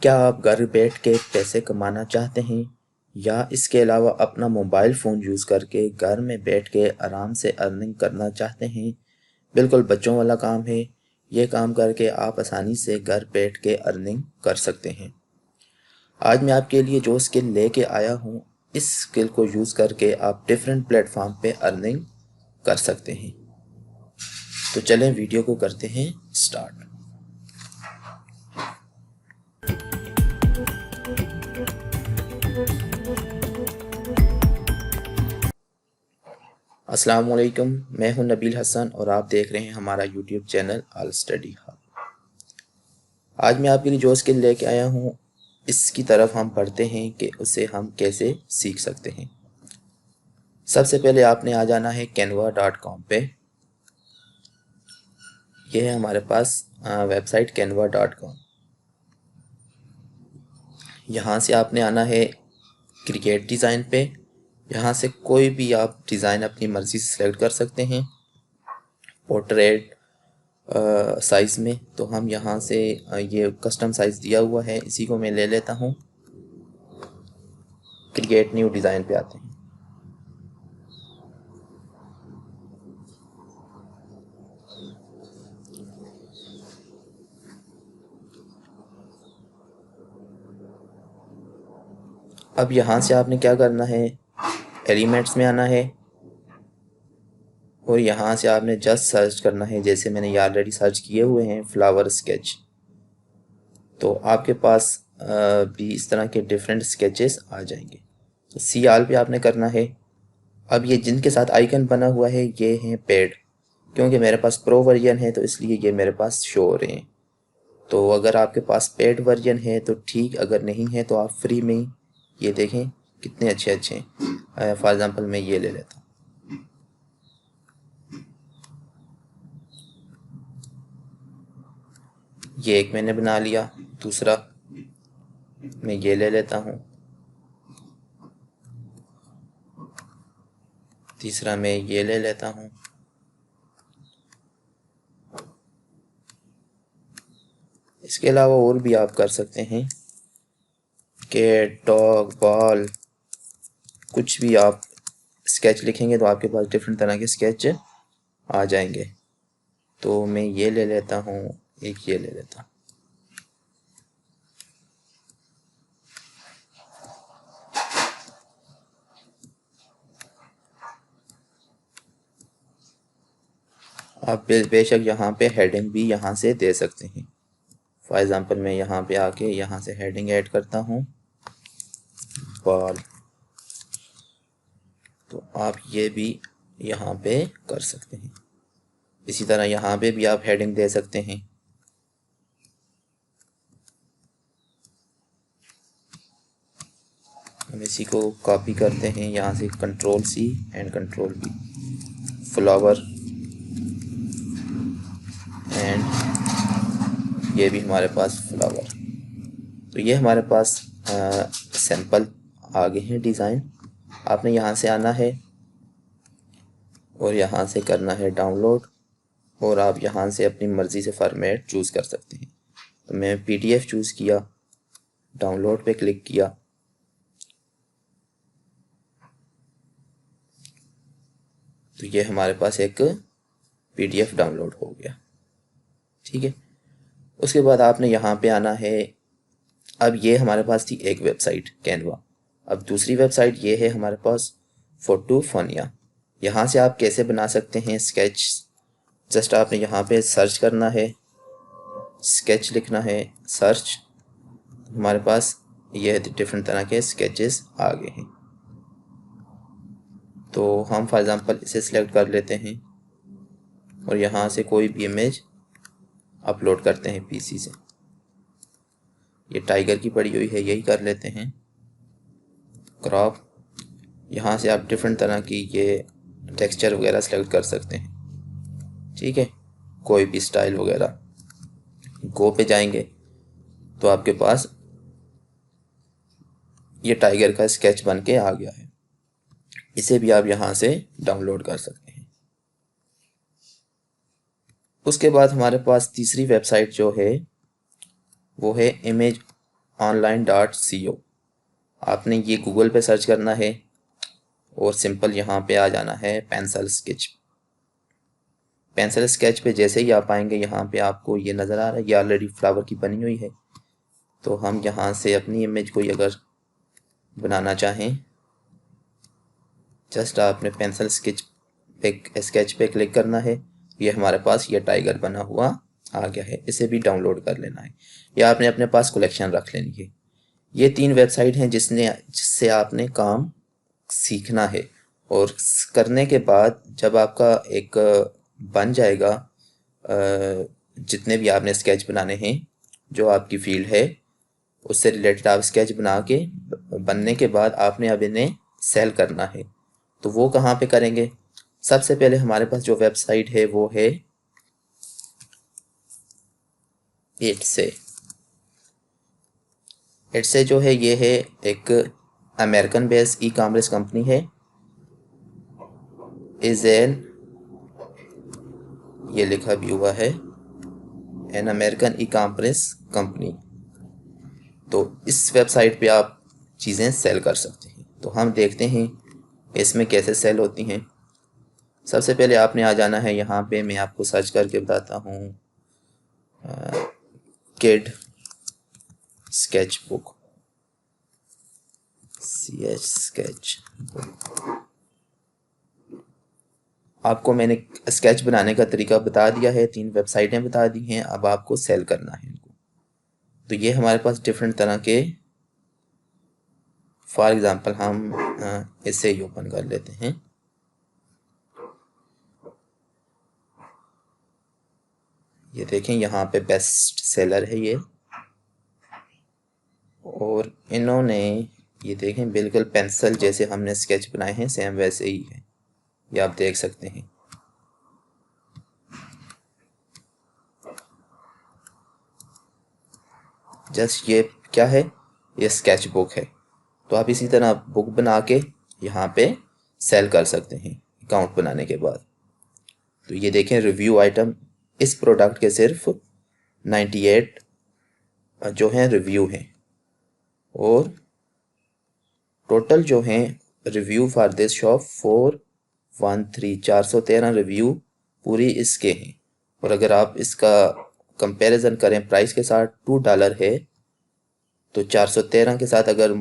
क्या आप घर बैठ के पैसे कमाना चाहते हैं या इसके अलावा अपना मोबाइल फ़ोन यूज़ करके घर में बैठ के आराम से अर्निंग करना चाहते हैं? बिल्कुल बच्चों वाला काम है। ये काम करके आप आसानी से घर बैठ के अर्निंग कर सकते हैं। आज मैं आपके लिए जो स्किल लेके आया हूँ, इस स्किल को यूज़ करके आप डिफरेंट प्लेटफॉर्म पे अर्निंग कर सकते हैं। तो चलें वीडियो को करते हैं स्टार्ट। अस्सलाम वालेकुम, मैं हूं नबील हसन और आप देख रहे हैं हमारा YouTube channel all study hub. आज मैं आपके लिए जो स्किल लेके आया हूं, इसकी तरफ हम पढ़ते हैं कि उसे हम कैसे सीख सकते हैं। सबसे पहले आपने आ जाना है canva.com पे। यह है हमारे पास वेबसाइट canva.com। यहाँ से आपने आना है क्रिएट डिज़ाइन पे। यहाँ से कोई भी आप डिज़ाइन अपनी मर्ज़ी से सिलेक्ट कर सकते हैं। पोर्ट्रेट साइज़ में तो हम यहाँ से ये कस्टम साइज़ दिया हुआ है, इसी को मैं ले लेता हूँ। क्रिएट न्यू डिज़ाइन पे आते हैं। अब यहाँ से आपने क्या करना है, एलिमेंट्स में आना है और यहाँ से आपने जस्ट सर्च करना है। जैसे मैंने ये ऑलरेडी सर्च किए हुए हैं फ्लावर स्केच, तो आपके पास भी इस तरह के डिफरेंट स्केचेस आ जाएंगे। तो सी आल पे आपने करना है। अब ये जिनके साथ आइकन बना हुआ है ये हैं पेड, क्योंकि मेरे पास प्रो वर्जन है तो इसलिए ये मेरे पास शो हो रहे हैं। तो अगर आपके पास पेड वर्जन है तो ठीक, अगर नहीं है तो आप फ्री में ही ये देखें कितने अच्छे अच्छे हैं। फॉर एग्ज़ाम्पल मैं ये ले लेता हूँ। ये एक मैंने बना लिया। दूसरा मैं ये ले लेता हूँ। तीसरा मैं ये ले लेता हूँ। इसके अलावा और भी आप कर सकते हैं, कैट, डॉग, बॉल, कुछ भी आप स्केच लिखेंगे तो आपके पास डिफरेंट तरह के स्केच आ जाएंगे। तो मैं ये ले लेता हूँ, एक ये ले लेता हूँ। आप बेशक यहाँ पे हेडिंग भी यहाँ से दे सकते हैं। फॉर एग्ज़ाम्पल मैं यहाँ पे आके यहाँ से हेडिंग ऐड करता हूँ, बॉल। तो आप ये भी यहाँ पे कर सकते हैं। इसी तरह यहाँ पे भी आप हेडिंग दे सकते हैं। हम इसी को कॉपी करते हैं यहाँ से, control C and control V, flower, and ये भी हमारे पास फ्लावर। तो ये हमारे पास सैंपल आ गए हैं डिज़ाइन। आपने यहाँ से आना है और यहाँ से करना है डाउनलोड, और आप यहाँ से अपनी मर्ज़ी से फॉर्मेट चूज़ कर सकते हैं। तो मैं PDF चूज़ किया, डाउनलोड पे क्लिक किया। तो ये हमारे पास एक PDF डाउनलोड हो गया। ठीक है, उसके बाद आपने यहाँ पे आना है। अब ये हमारे पास थी एक वेबसाइट कैनवा। अब दूसरी वेबसाइट ये है हमारे पास फोटोफोनिया। यहाँ से आप कैसे बना सकते हैं स्केच। जस्ट आपने यहाँ पे सर्च करना है, स्केच लिखना है, सर्च। हमारे पास ये डिफरेंट तरह के स्केचेस आ गए हैं। तो हम फॉर एग्ज़ाम्पल इसे सिलेक्ट कर लेते हैं और यहाँ से कोई भी इमेज अपलोड करते हैं PC से। ये टाइगर की पड़ी हुई है, यही कर लेते हैं, क्रॉप। यहाँ से आप डिफरेंट तरह की ये टेक्सचर वगैरह सेलेक्ट कर सकते हैं। ठीक है, कोई भी स्टाइल वगैरह। गो पे जाएंगे तो आपके पास ये टाइगर का स्केच बन के आ गया है। इसे भी आप यहाँ से डाउनलोड कर सकते हैं। उसके बाद हमारे पास तीसरी वेबसाइट जो है वो है इमेज online.co। आपने ये गूगल पे सर्च करना है और सिंपल यहाँ पे आ जाना है पेंसिल स्केच। पेंसिल स्केच पे जैसे ही आप आएंगे यहाँ पे आपको ये नज़र आ रहा है, ये ऑलरेडी फ्लावर की बनी हुई है। तो हम यहाँ से अपनी इमेज कोई अगर बनाना चाहें, जस्ट आपने पेंसिल स्केच पे क्लिक करना है। ये हमारे पास ये टाइगर बना हुआ आ गया है, इसे भी डाउनलोड कर लेना है या आपने अपने पास कलेक्शन रख लेनी है। ये 3 वेबसाइट हैं जिससे आपने काम सीखना है, और करने के बाद जब आपका एक बन जाएगा, जितने भी आपने स्केच बनाने हैं, जो आपकी फील्ड है उससे रिलेटेड आप स्केच बना के बनने के बाद आपने अब इन्हें सेल करना है। तो वो कहाँ पे करेंगे? सबसे पहले हमारे पास जो वेबसाइट है वो है इट्से जो है ये है एक American based e commerce company है। ये लिखा भी हुआ है an American e commerce company. तो इस वेबसाइट पे आप चीज़ें सेल कर सकते हैं। तो हम देखते हैं इसमें कैसे सेल होती हैं। सबसे पहले आपने आ जाना है यहाँ पे, मैं आपको सर्च करके बताता हूँ, kid sketch book, CH sketch book. आपको मैंने स्केच बनाने का तरीका बता दिया है, 3 वेबसाइटें बता दी हैं, अब आपको सेल करना है इनको। तो ये हमारे पास डिफरेंट तरह के, फॉर एग्ज़ाम्पल हम इसे ही ओपन कर लेते हैं। ये देखें यहाँ पे बेस्ट सेलर है ये, और इन्होंने ये देखें बिल्कुल पेंसिल जैसे हमने स्केच बनाए हैं सेम वैसे ही है, ये आप देख सकते हैं। जस्ट ये क्या है, ये स्केच बुक है। तो आप इसी तरह बुक बना के यहाँ पे सेल कर सकते हैं अकाउंट बनाने के बाद। तो ये देखें रिव्यू आइटम, इस प्रोडक्ट के सिर्फ 98 जो हैं रिव्यू हैं, और टोटल जो हैं review for this shop 413 review पूरी इसके हैं। और अगर आप इसका कंपैरिजन करें प्राइस के साथ, $2 है, तो 413 के साथ अगर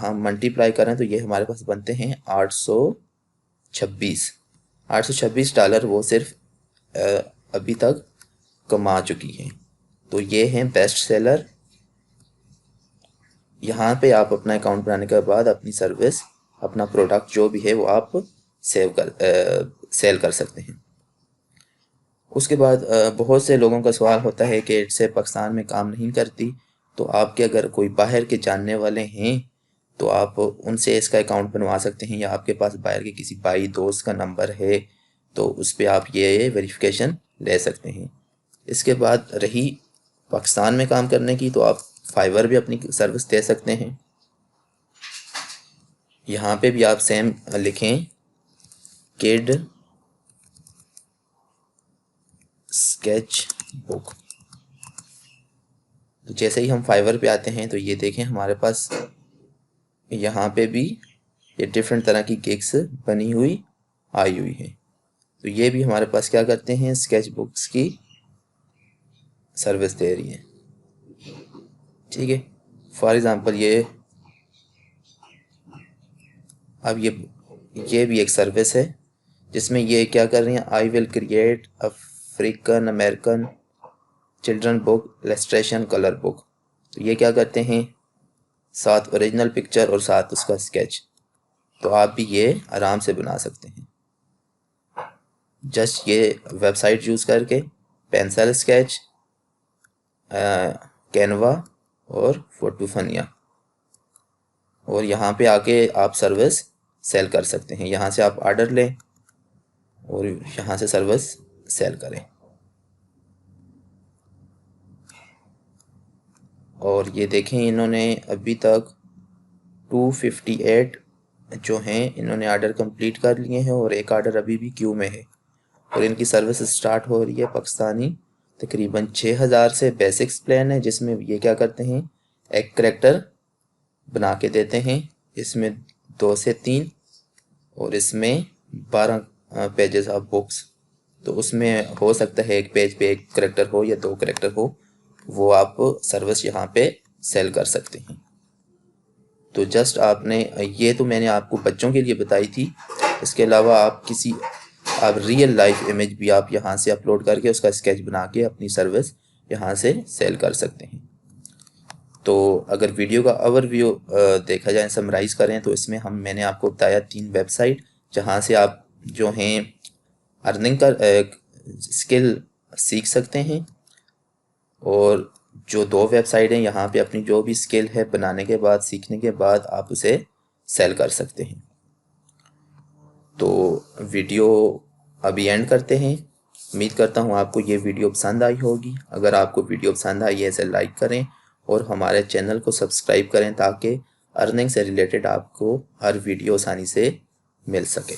हम मल्टीप्लाई करें तो ये हमारे पास बनते हैं $826 वो सिर्फ अभी तक कमा चुकी हैं। तो ये हैं बेस्ट सेलर। यहाँ पे आप अपना अकाउंट बनाने के बाद अपनी सर्विस, अपना प्रोडक्ट जो भी है वो आप सेल कर सकते हैं। उसके बाद बहुत से लोगों का सवाल होता है कि इट्से पाकिस्तान में काम नहीं करती। तो आपके अगर कोई बाहर के जानने वाले हैं तो आप उनसे इसका अकाउंट बनवा सकते हैं, या आपके पास बाहर के किसी भाई दोस्त का नंबर है तो उस पर आप ये वेरिफिकेशन ले सकते हैं। इसके बाद रही पाकिस्तान में काम करने की, तो आप फाइवर भी अपनी सर्विस दे सकते हैं। यहाँ पे भी आप सेम लिखें किड स्केच बुक। तो जैसे ही हम फाइवर पे आते हैं तो ये देखें हमारे पास यहाँ पे भी ये डिफरेंट तरह की गिग्स बनी हुई आई हुई है। तो ये भी हमारे पास क्या करते हैं, स्केच बुक्स की सर्विस दे रही है। ठीक है, फॉर एग्ज़ाम्पल अब ये भी एक सर्विस है जिसमें ये क्या कर रही हैं, I will create African American children book illustration colour book. तो ये क्या करते हैं, साथ ओरिजिनल पिक्चर और साथ उसका स्केच। तो आप भी ये आराम से बना सकते हैं, जस्ट ये वेबसाइट यूज़ करके पेंसिल स्केच, कैनवा और फोटोफनिया, और यहाँ पे आके आप सर्विस सेल कर सकते हैं। यहाँ से आप ऑर्डर लें और यहाँ से सर्विस सेल करें। और ये देखें इन्होंने अभी तक 258 जो हैं इन्होंने ऑर्डर कंप्लीट कर लिए हैं, और एक ऑर्डर अभी भी क्यू में है। और इनकी सर्विस स्टार्ट हो रही है पाकिस्तानी तकरीबन 6000 से। बेसिक्स प्लान है जिसमें ये क्या करते हैं, एक करेक्टर बना के देते हैं, इसमें 2 से 3 और इसमें 12 पेजेस ऑफ बुक्स। तो उसमें हो सकता है एक पेज पे एक करेक्टर हो या 2 करेक्टर हो, वो आप सर्विस यहाँ पे सेल कर सकते हैं। तो जस्ट आपने ये तो मैंने आपको बच्चों के लिए बताई थी। इसके अलावा आप रियल लाइफ इमेज भी आप यहाँ से अपलोड करके उसका स्केच बना के अपनी सर्विस यहाँ से सेल कर सकते हैं। तो अगर वीडियो का ओवरव्यू देखा जाए, समराइज करें, तो इसमें मैंने आपको बताया 3 वेबसाइट जहाँ से आप जो हैं अर्निंग का स्किल सीख सकते हैं, और जो 2 वेबसाइट हैं यहाँ पे अपनी जो भी स्किल है बनाने के बाद, सीखने के बाद आप उसे सेल कर सकते हैं। तो वीडियो अभी एंड करते हैं। उम्मीद करता हूँ आपको ये वीडियो पसंद आई होगी। अगर आपको वीडियो पसंद आई है इसे लाइक करें और हमारे चैनल को सब्सक्राइब करें ताकि अर्निंग से रिलेटेड आपको हर वीडियो आसानी से मिल सके।